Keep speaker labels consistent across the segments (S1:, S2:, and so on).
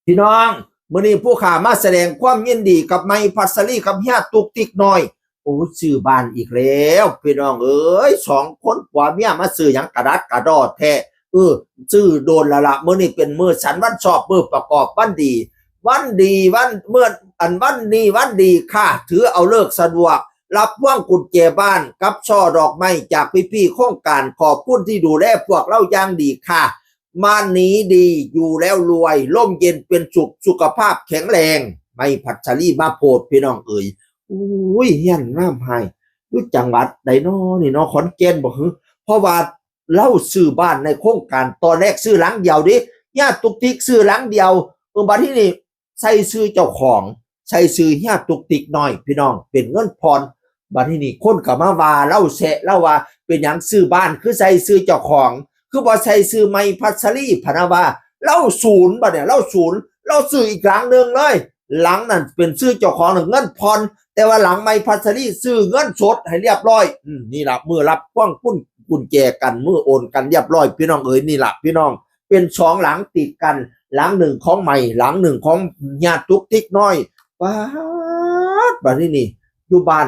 S1: พี่น้องมื้อนี้ผู้ข่ามาแสดงความยินดีกับไม้พัสลีกับเฮียตุกติกน้อยโอ้ซื้อบ้านอีกแล้วพี่น้องเอ้ย2 คนผัวเมียมาซื้อหยังกระดัดกระดอแท้ซื้อโดนละมื้อนี้เป็นมื้อฉันวันชอบมื้อประกอบวันดีวันเมื่อวันนี้วันดีค่ะถือเอาเลิกสะดวกรับพวงกุญแจบ้านกับช่อดอกไม้จากพี่ๆโครงการขอบคุณที่ดูแลพวกเราอย่างดีค่ะบ้านนี้ดีอยู่แล้วรวยร่มเย็นเป็นสุขสุขภาพแข็งแรงไม่พัชรีมาโพดพี่น้องเอ๋ยอุ้ยเฮียนน้ำให้อยู่จังหวัดใดน้อนี่เนาะขอนแก่นบ่ฮึเพราะว่าเล่าซื้อบ้านในโครงการตอนแรกซื้อหลังเดียวดิญาติตุกติกซื้อหลังเดียวบัดที่นี่ใส่ซื้อเจ้าของใส่ซื้อญาติตุกติกน้อยพี่น้องเป็นเงินผ่อนบัดที่นี่คนก็มาว่าเล่าแซะเล่าว่าเป็นหยังซื้อบ้านคือใส่ซื้อเจ้าของคือบ่ใส่ซื้อไม้พัสลีพะนะว่าเล่าศูนย์บัดเนี่ยเล่าศูนย์เราซื้ออีกหลังนึงเลยหลังนั้นเป็นซื้อเจ้าของเงินผ่อนแต่ว่าหลังไม้พัสลีซื้อเงินสดให้เรียบร้อยนี่ล่ะมือรับพวงกุญแจกันมือโอนกันเรียบร้อยพี่น้องเอ๋ยนี่ล่ะพี่น้องเป็น2 หลังติดกันหลังหนึ่งของใหม่หลังหนึ่งของญาติตุกติกน้อยป๊าดบัดนี้นี่อยู่บ้าน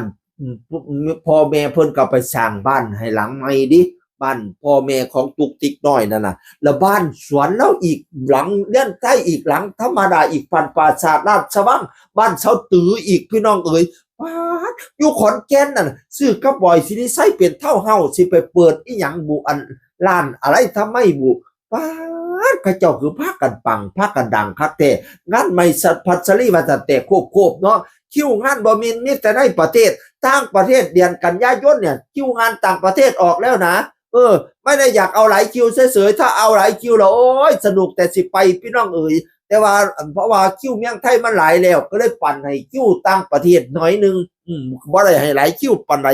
S1: พ่อแม่เพิ่นก็ไปสร้างบ้านให้หลังใหม่ดิบ้านพ่อแม่ของตุกติกน้อยนั่นน่ะแล้วบ้านสวนแล้วอีกหลังเลี้ยนใต้อีกหลังธรรมดาอีกปันปราสาทราชวังบ้านเสาตืออีกพี่น้องเอ๋ยป๊าดอยู่ขอนแก่นนั่นซื้อกับบ่อยสิได้ใช้เป็นเท่าเฮาสิไปเปิดอีหยังบุอันร้านอะไรทำไมบุป๊าดเขาเจ้าคือพากันปังพากันดังคักแต่งานไม่พัสลีว่าจะแต่ควบเนาะคิวงานบ่มีแต่ในประเทศต่างประเทศเดือนกันยายนเนี่ยคิวงานต่างประเทศออกแล้วนะไม่ได้อยากเอาหลายคิวเฉยๆถ้าเอาหลายคิวแล้วโอ้ยสนุกแต่สิไปพี่น้องเอ๋ยแต่ว่าเพราะว่าคิวเมืองไทยมันหลายแล้วก็เลยปั่นให้คิวต่างประเทศหน่อยนึงบ่ได้ให้หลายคิวปานใด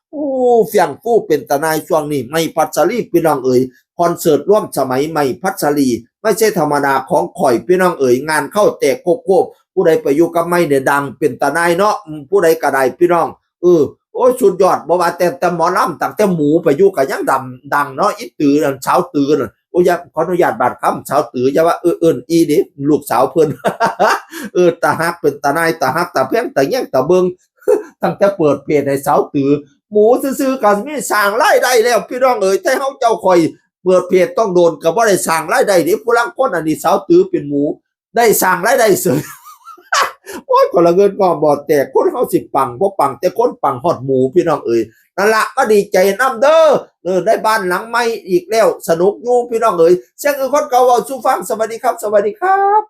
S1: โอ้เฟียงฟู่เป็นตาหนายช่วงนี้ไม่พัสลีพี่น้องเอ๋ยคอนเสิร์ตร่วมสมัยใหม่พัสลีไม่ใช่ธรรมดาของข่อยพี่น้องเอ๋ยงานเข้าแตกโคบผู้ใดไปอยู่กับไม่เนี่ยดังเป็นตาหนายเนาะผู้ใดก็ได้พี่น้องโอ้ยสุดยอดบ่ว่าแต่หมอลำตั้งแต่หมูไปอยู่ก็ยังดังเนาะอีตือนั่นเช้าตือนั่นโอ้ยขออนุญาตบาดคำเช้าตืออย่าว่าอีดิลูกสาวเพิ่น ตาฮักเป็นตาหนายตาฮักตาเพียงตาแย่งตาเบิงตั้งแต่เปิดเพจให้สาวตือหมูซื่อๆก็มีสร้างรายได้แล้วพี่น้องเอ๋ยแต่เฮาเจ้าข่อยเปิดเพจต้องโดนก็บ่ได้สร้างรายได้ดิผู้ลางคนอันนี้สาวตือเป็นหมูได้สร้างรายได้เสย โอ้ยคนละเงินก็บ่แต่คนเฮาสิปังบ่ปังแต่คนปังฮอดหมูพี่น้องเอ๋ยนั่นล่ะก็ดีใจนำเด้อได้บ้านหลังใหม่อีกแล้วสนุกอยู่พี่น้องเอ๋ยเสียงคนเก่าเว้าสู่ฟังสวัสดีครับสวัสดีครับ